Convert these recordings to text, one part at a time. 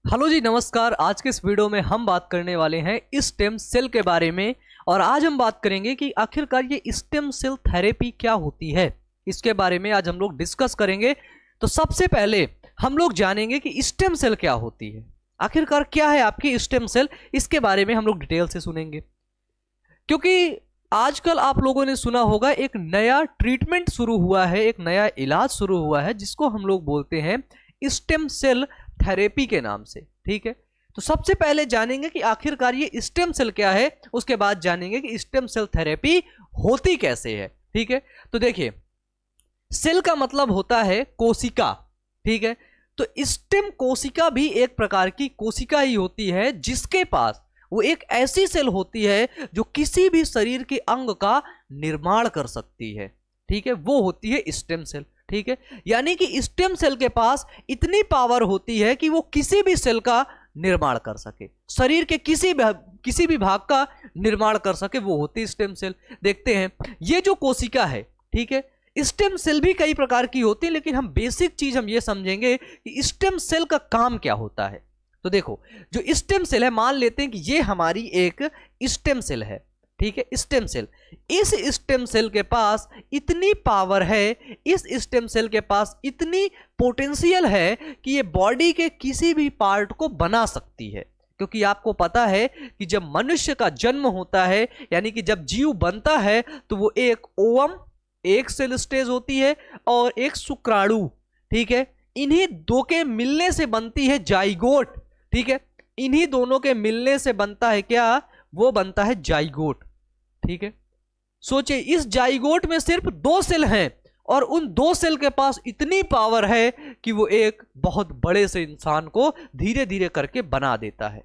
Hello जी, नमस्कार। आज के इस वीडियो में हम बात करने वाले हैं स्टेम सेल के बारे में। और आज हम बात करेंगे कि आखिरकार ये स्टेम सेल थेरेपी क्या होती है, इसके बारे में आज हम लोग डिस्कस करेंगे। तो सबसे पहले हम लोग जानेंगे कि स्टेम सेल क्या होती है, आखिरकार क्या है आपकी स्टेम सेल, इसके बारे में हम लोग डिटेल से सुनेंगे। क्योंकि आजकल आप लोगों ने सुना होगा एक नया ट्रीटमेंट शुरू हुआ है, एक नया इलाज शुरू हुआ है जिसको हम लोग बोलते हैं स्टेम सेल थेरेपी के नाम से। ठीक है, तो सबसे पहले जानेंगे कि आखिरकार ये स्टेम सेल क्या है, उसके बाद जानेंगे कि स्टेम सेल थेरेपी होती कैसे है। ठीक है, तो देखिए, सेल का मतलब होता है कोशिका। ठीक है, तो स्टेम कोशिका भी एक प्रकार की कोशिका ही होती है जिसके पास वो एक ऐसी सेल होती है जो किसी भी शरीर के अंग का निर्माण कर सकती है। ठीक है, वो होती है स्टेम सेल। ठीक है, यानी कि स्टेम सेल के पास इतनी पावर होती है कि वो किसी भी सेल का निर्माण कर सके, शरीर के किसी भी भाग का निर्माण कर सके, वो होती है स्टेम सेल। देखते हैं ये जो कोशिका है, ठीक है, स्टेम सेल भी कई प्रकार की होती है, लेकिन हम बेसिक चीज हम ये समझेंगे कि स्टेम सेल का काम क्या होता है। तो देखो, जो स्टेम सेल है, मान लेते हैं कि ये हमारी एक स्टेम सेल है। ठीक है, स्टेम सेल, इस स्टेम सेल के पास इतनी पावर है, इस स्टेम सेल के पास इतनी पोटेंशियल है कि ये बॉडी के किसी भी पार्ट को बना सकती है। क्योंकि आपको पता है कि जब मनुष्य का जन्म होता है, यानी कि जब जीव बनता है, तो वो एक ओवम, एक सेल स्टेज होती है, और एक शुक्राणु। ठीक है, इन्हीं दो के मिलने से बनती है जाइगोट। ठीक है, इन्हीं दोनों के मिलने से बनता है क्या, वो बनता है जाइगोट। ठीक है, सोचिए, इस जाइगोट में सिर्फ 2 सेल हैं और उन 2 सेल के पास इतनी पावर है कि वो एक बहुत बड़े से इंसान को धीरे धीरे करके बना देता है।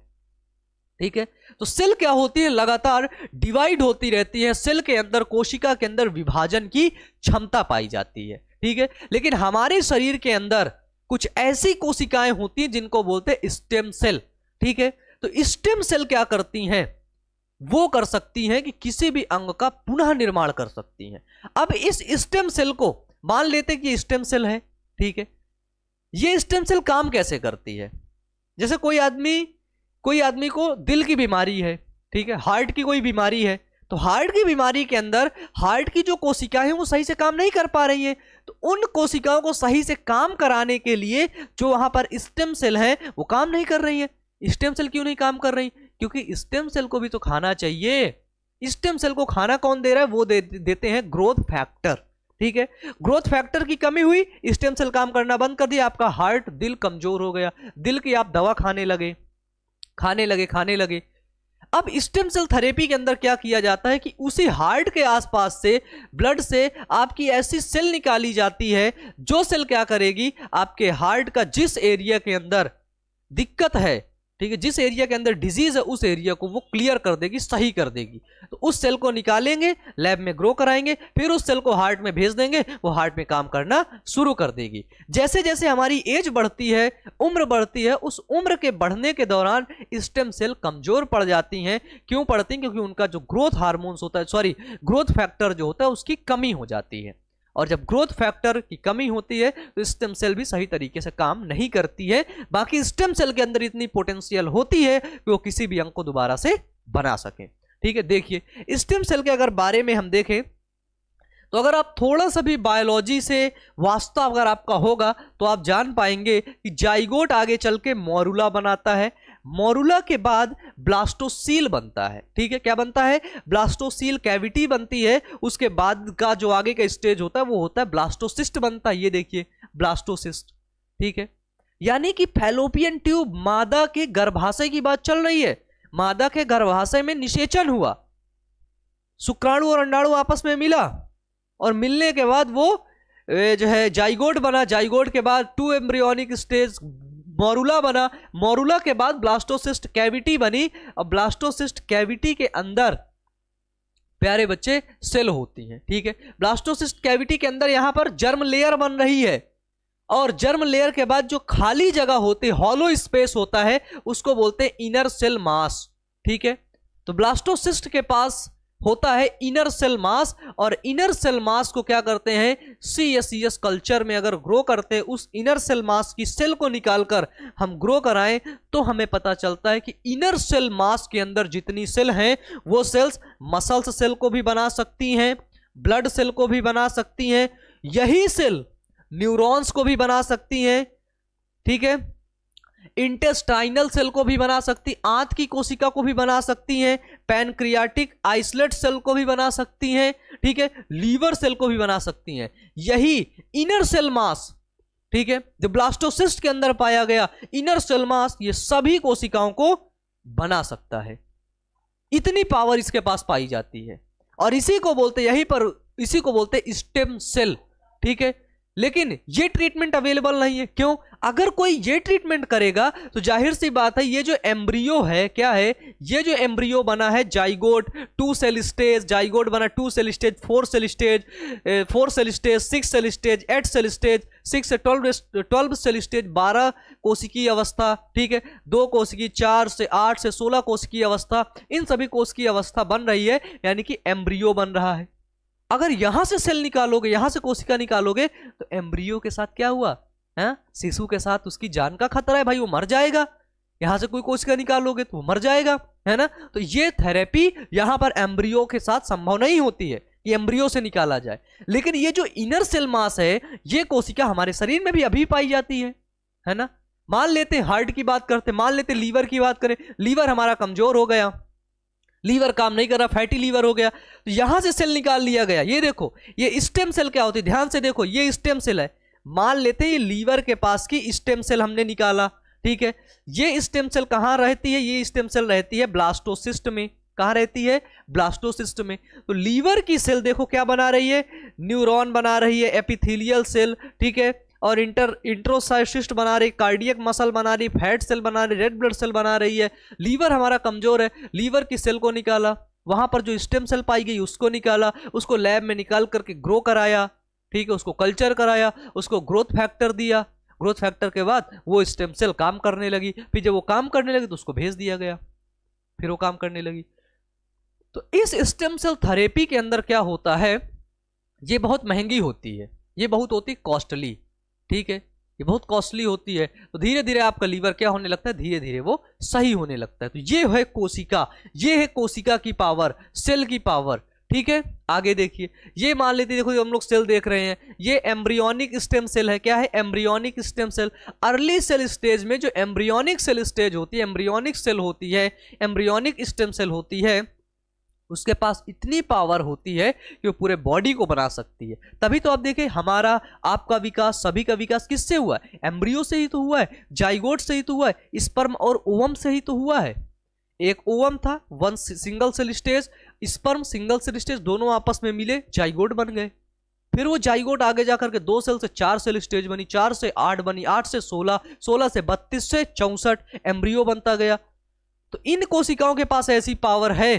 ठीक है, तो सेल क्या होती है, लगातार डिवाइड होती रहती है, सेल के अंदर, कोशिका के अंदर विभाजन की क्षमता पाई जाती है। ठीक है, लेकिन हमारे शरीर के अंदर कुछ ऐसी कोशिकाएं होती हैं जिनको बोलते हैं स्टेम सेल। ठीक है, तो स्टेम सेल क्या करती हैं, वो कर सकती हैं कि किसी भी अंग का पुनः निर्माण कर सकती हैं। अब इस स्टेम सेल को मान लेते हैं कि स्टेम सेल है। ठीक है, ये स्टेम सेल काम कैसे करती है, जैसे कोई आदमी को दिल की बीमारी है, ठीक है, हार्ट की कोई बीमारी है, तो हार्ट की बीमारी के अंदर हार्ट की जो कोशिकाएं हैं वो सही से काम नहीं कर पा रही हैं, तो उन कोशिकाओं को सही से काम कराने के लिए जो वहां पर स्टेम सेल है वो काम नहीं कर रही है। स्टेम सेल क्यों नहीं काम कर रही, क्योंकि स्टेम सेल को भी तो खाना चाहिए। स्टेम सेल को खाना कौन दे रहा है, वो देते हैं ग्रोथ फैक्टर। ठीक है, ग्रोथ फैक्टर की कमी हुई, स्टेम सेल काम करना बंद कर दिया, आपका हार्ट, दिल कमजोर हो गया, दिल की आप दवा खाने लगे। अब स्टेम सेल थेरेपी के अंदर क्या किया जाता है कि उसी हार्ट के आसपास से, ब्लड से आपकी ऐसी सेल निकाली जाती है जो सेल क्या करेगी, आपके हार्ट का जिस एरिया के अंदर दिक्कत है, ठीक है, जिस एरिया के अंदर डिजीज है, उस एरिया को वो क्लियर कर देगी, सही कर देगी। तो उस सेल को निकालेंगे, लैब में ग्रो कराएंगे, फिर उस सेल को हार्ट में भेज देंगे, वो हार्ट में काम करना शुरू कर देगी। जैसे जैसे हमारी एज बढ़ती है, उम्र बढ़ती है, उस उम्र के बढ़ने के दौरान स्टेम सेल कमजोर पड़ जाती हैं। क्यों पड़ती हैं, क्योंकि उनका जो ग्रोथ हार्मोन्स होता है, ग्रोथ फैक्टर जो होता है, उसकी कमी हो जाती है। और जब ग्रोथ फैक्टर की कमी होती है तो स्टेम सेल भी सही तरीके से काम नहीं करती है। बाकी स्टेम सेल के अंदर इतनी पोटेंशियल होती है कि वो किसी भी अंग को दोबारा से बना सके। ठीक है, देखिए, स्टेम सेल के अगर बारे में हम देखें तो अगर आप थोड़ा सा भी बायोलॉजी से वास्ता अगर आपका होगा तो आप जान पाएंगे कि जाइगोट आगे चल के मोरुला बनाता है, मोरुला के बाद ब्लास्टोसील बनता है। ठीक है, क्या बनता है, ब्लास्टोसील कैविटी बनती है, उसके बाद का जो आगे का स्टेज होता है वो होता है ब्लास्टोसिस्ट बनता है। ये देखिए, ब्लास्टोसिस्ट। ठीक है, यानी कि फैलोपियन ट्यूब, मादा के गर्भाशय की बात चल रही है, मादा के गर्भाशय में निषेचन हुआ, शुक्राणु और अंडाणु आपस में मिला, और मिलने के बाद वो जो है जाइगोट बना, जाइगोट के बाद 2 एम्ब्रियोनिक स्टेज मोरुला बना, मोरुला के बाद ब्लास्टोसिस्ट कैविटी बनी, और ब्लास्टोसिस्ट कैविटी के अंदर प्यारे बच्चे सेल होती हैं। ठीक है, ब्लास्टोसिस्ट कैविटी के अंदर यहां पर जर्म लेयर बन रही है, और जर्म लेयर के बाद जो खाली जगह होती है, हॉलो स्पेस होता है, उसको बोलते हैं इनर सेल मास। ठीक है, तो ब्लास्टोसिस्ट के पास होता है इनर सेल मास, और इनर सेल मास को क्या करते हैं CSCS कल्चर में अगर ग्रो करते हैं, उस इनर सेल मास की सेल को निकालकर हम ग्रो कराएं तो हमें पता चलता है कि इनर सेल मास के अंदर जितनी सेल हैं वो सेल्स मसल्स सेल को भी बना सकती हैं, ब्लड सेल को भी बना सकती हैं, यही सेल न्यूरॉन्स को भी बना सकती हैं, ठीक है, इंटेस्टाइनल सेल को भी बना सकती, आंत की कोशिका को भी बना सकती हैं, पैनक्रियाटिक आइसोलेट सेल को भी बना सकती हैं, ठीक है, लीवर सेल को भी बना सकती हैं। यही इनर सेल मास, ठीक है, जो ब्लास्टोसिस्ट के अंदर पाया गया इनर सेल मास, ये सभी कोशिकाओं को बना सकता है। इतनी पावर इसके पास पाई जाती है, और इसी को बोलते स्टेम सेल, ठीक है। लेकिन ये ट्रीटमेंट अवेलेबल नहीं है, क्यों? अगर कोई ये ट्रीटमेंट करेगा तो जाहिर सी बात है ये जो एम्ब्रियो है, क्या है, ये जो एम्ब्रियो बना है जाइगोट, 2 सेल स्टेज, जाइगोट बना 2 cell stage, 4 cell stage, 4 cell stage, 6 cell stage, 8 cell stage, 6 से 12 सेल स्टेज, 12 कोशिकीय अवस्था, ठीक है, 2 कोशिकीय, 4 से 8 से 16 कोशिकीय अवस्था, इन सभी कोशिकीय अवस्था बन रही है, यानी कि एम्ब्रियो बन रहा है। अगर यहां से सेल निकालोगे, यहां से कोशिका निकालोगे तो एम्ब्रियो के साथ क्या हुआ है, शिशु के साथ उसकी जान का खतरा है भाई, वो मर जाएगा। यहां से कोई कोशिका निकालोगे तो वो मर जाएगा, है ना। तो ये थेरेपी यहां पर एम्ब्रियो के साथ संभव नहीं होती है कि एम्ब्रियो से निकाला जाए। लेकिन ये जो इनर सेल मास है, ये कोशिका हमारे शरीर में भी अभी पाई जाती है ना। मान लेते हार्ट की बात करते, मान लेते लीवर की बात करें, लीवर हमारा कमजोर हो गया, लीवर काम नहीं कर रहा, फैटी लीवर हो गया, तो यहां से सेल निकाल लिया गया। ये देखो, ये स्टेम सेल क्या होती है, ध्यान से देखो, ये स्टेम सेल है। मान लेते हैं ये लीवर के पास की स्टेम सेल हमने निकाला, ठीक है। ये स्टेम सेल कहां रहती है, ये स्टेम सेल रहती है ब्लास्टोसिस्ट में। कहां रहती है? ब्लास्टोसिस्ट में। तो लीवर की सेल देखो क्या बना रही है, न्यूरॉन बना रही है, एपिथेलियल सेल, ठीक है, और इंट्रोसाइसिस्ट बना रही, कार्डियक मसल बना रही, फैट सेल बना रही, रेड ब्लड सेल बना रही है। लीवर हमारा कमजोर है, लीवर की सेल को निकाला, वहां पर जो स्टेम सेल पाई गई उसको निकाला, उसको लैब में निकाल करके ग्रो कराया, ठीक है, उसको कल्चर कराया, उसको ग्रोथ फैक्टर दिया, ग्रोथ फैक्टर के बाद वो स्टेम सेल काम करने लगी, फिर जब वो काम करने लगी तो उसको भेज दिया गया, फिर वो काम करने लगी। तो इस स्टेम सेल थेरेपी के अंदर क्या होता है, ये बहुत महंगी होती है, ये बहुत होती कॉस्टली, ठीक है, ये बहुत कॉस्टली होती है। तो धीरे धीरे आपका लीवर क्या होने लगता है, धीरे धीरे वो सही होने लगता है। तो ये है कोशिका, ये है कोशिका की पावर, सेल की पावर, ठीक है। आगे देखिए, ये मान लेते देखो हम लोग सेल देख रहे हैं, ये एम्ब्रियोनिक स्टेम सेल है। क्या है? Embryonic stem cell. Early cell stage में जो एम्ब्रियोनिक सेल स्टेज होती है, एम्ब्रियोनिक सेल होती है, एम्ब्रियोनिक स्टेम सेल होती है, उसके पास इतनी पावर होती है कि वो पूरे बॉडी को बना सकती है। तभी तो आप देखें हमारा आपका विकास, सभी का विकास किससे हुआ है? एम्ब्रियो से ही तो हुआ है, जाइगोट से ही तो हुआ है, स्पर्म और ओवम से ही तो हुआ है। एक ओवम था, one single cell stage, sperm single cell stage, दोनों आपस में मिले जाइगोट बन गए। फिर वो जाइगोट आगे जाकर के 2 सेल से 4 सेल स्टेज बनी, 4 से 8 बनी, 8 से 16, 16 से 32 से 64 एम्ब्रियो बनता गया। तो इन कोशिकाओं के पास ऐसी पावर है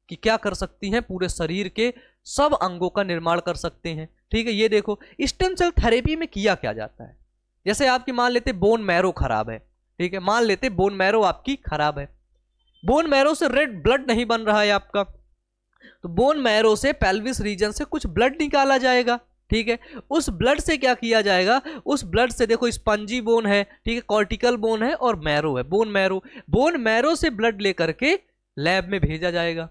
कि क्या कर सकती हैं, पूरे शरीर के सब अंगों का निर्माण कर सकते हैं, ठीक है। ये देखो स्टेम सेल थेरेपी में किया क्या जाता है। जैसे आपकी मान लेते बोन मैरो खराब है, ठीक है, मान लेते बोन मैरो आपकी खराब है, बोन मैरो से रेड ब्लड नहीं बन रहा है आपका, तो बोन मैरो से पेल्विस रीजन से कुछ ब्लड निकाला जाएगा, ठीक है। उस ब्लड से क्या किया जाएगा, उस ब्लड से देखो स्पंजी बोन है, ठीक है, कॉर्टिकल बोन है और मैरो है, बोन मैरो, बोन मैरो से ब्लड लेकर के लैब में भेजा जाएगा।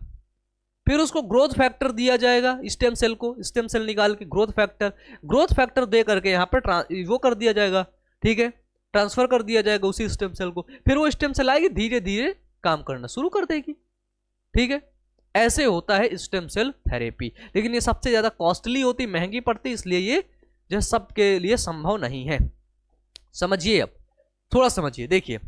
फिर उसको ग्रोथ फैक्टर दिया जाएगा, स्टेम सेल को, स्टेम सेल निकाल के ग्रोथ फैक्टर दे करके यहाँ पर वो कर दिया जाएगा, ठीक है, ट्रांसफर कर दिया जाएगा उसी स्टेम सेल को। फिर वो स्टेम सेल आएगी, धीरे धीरे काम करना शुरू कर देगी, ठीक है। ऐसे होता है स्टेम सेल थेरेपी। लेकिन ये सबसे ज्यादा कॉस्टली होती, महंगी पड़ती, इसलिए ये जो सबके लिए संभव नहीं है। समझिए, अब थोड़ा समझिए, देखिए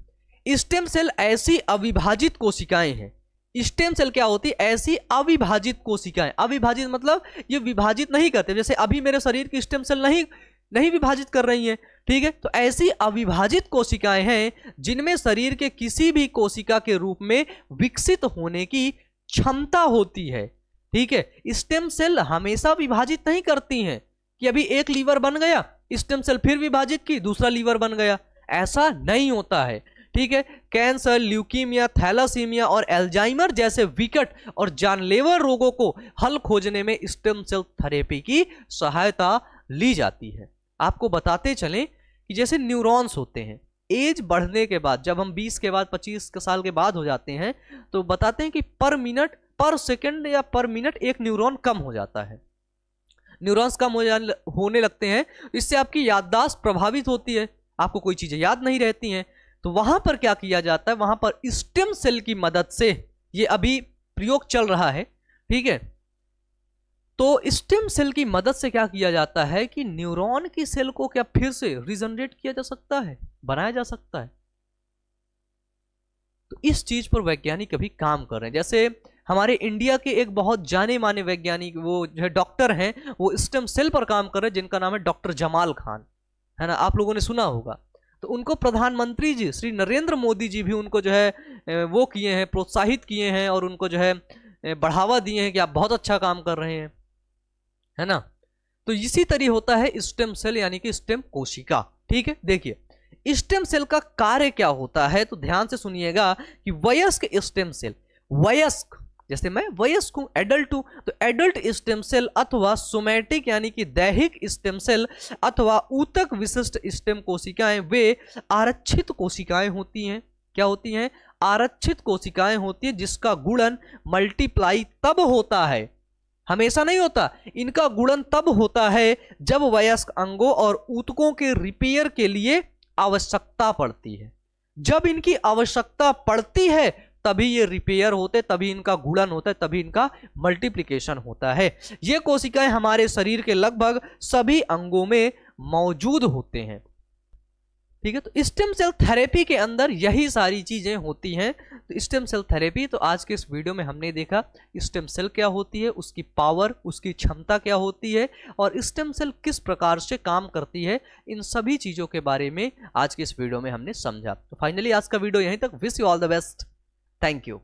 स्टेम सेल ऐसी अविभाजित कोशिकाएं हैं। स्टेम सेल क्या होती है? ऐसी अविभाजित कोशिकाएं। अविभाजित मतलब ये विभाजित नहीं करते, जैसे अभी मेरे शरीर की स्टेम सेल नहीं विभाजित कर रही हैं, ठीक है। तो ऐसी अविभाजित कोशिकाएं हैं जिनमें शरीर के किसी भी कोशिका के रूप में विकसित होने की क्षमता होती है, ठीक है। स्टेम सेल हमेशा विभाजित नहीं करती हैं कि अभी एक लीवर बन गया, स्टेम सेल फिर विभाजित की, दूसरा लीवर बन गया, ऐसा नहीं होता है। ठीक है। कैंसर, ल्यूकीमिया, थैलासीमिया और एल्जाइमर जैसे विकट और जानलेवा रोगों को हल खोजने में स्टेम सेल थेरेपी की सहायता ली जाती है। आपको बताते चलें कि जैसे न्यूरॉन्स होते हैं, एज बढ़ने के बाद, जब हम 20 के बाद 25 साल के बाद हो जाते हैं, तो बताते हैं कि पर मिनट, पर सेकंड या पर मिनट एक न्यूरॉन कम हो जाता है। न्यूरॉन्स कम होने लगते हैं, इससे आपकी याददाश्त प्रभावित होती है, आपको कोई चीजें याद नहीं रहती हैं। तो वहां पर क्या किया जाता है, वहां पर स्टेम सेल की मदद से, ये अभी प्रयोग चल रहा है, ठीक है, तो स्टेम सेल की मदद से क्या किया जाता है कि न्यूरॉन की सेल को क्या फिर से रिजनरेट किया जा सकता है, बनाया जा सकता है। तो इस चीज पर वैज्ञानिक अभी काम कर रहे हैं। जैसे हमारे इंडिया के एक बहुत जाने माने वैज्ञानिक, वो जो है डॉक्टर हैं, वो स्टेम सेल पर काम कर रहे हैं, जिनका नाम है डॉक्टर जमाल खान, है ना, आप लोगों ने सुना होगा। तो उनको प्रधानमंत्री जी श्री नरेंद्र मोदी जी भी उनको जो है वो किए हैं, प्रोत्साहित किए हैं और उनको जो है बढ़ावा दिए हैं कि आप बहुत अच्छा काम कर रहे हैं, है ना। तो इसी तरह होता है स्टेम सेल यानी कि स्टेम कोशिका, ठीक है। देखिए स्टेम सेल का कार्य क्या होता है, तो ध्यान से सुनिएगा कि वयस्क स्टेम सेल, वयस्क जैसे मैं वयस्क हूं, एडल्ट हूं, तो एडल्ट स्टेम सेल अथवा सोमैटिक यानी कि दैहिक स्टेम सेल अथवा ऊतक विशिष्ट स्टेम कोशिकाएं वे आरक्षित कोशिकाएं होती हैं। क्या होती हैं? आरक्षित कोशिकाएं होती हैं, जिसका गुणन मल्टीप्लाई तब होता है, हमेशा नहीं होता, इनका गुणन तब होता है जब वयस्क अंगों और ऊतकों के रिपेयर के लिए आवश्यकता पड़ती है। जब इनकी आवश्यकता पड़ती है तभी ये रिपेयर होते, तभी इनका गुणन होता है, तभी इनका मल्टीप्लिकेशन होता है। ये कोशिकाएं हमारे शरीर के लगभग सभी अंगों में मौजूद होते हैं, ठीक है। तो स्टेम सेल थेरेपी के अंदर यही सारी चीजें होती हैं। तो स्टेम सेल थेरेपी, तो आज के इस वीडियो में हमने देखा स्टेम सेल क्या होती है, उसकी पावर, उसकी क्षमता क्या होती है और स्टेम सेल किस प्रकार से काम करती है, इन सभी चीजों के बारे में आज के इस वीडियो में हमने समझा। तो फाइनली आज का वीडियो यहीं तक। Wish you all the best, thank you.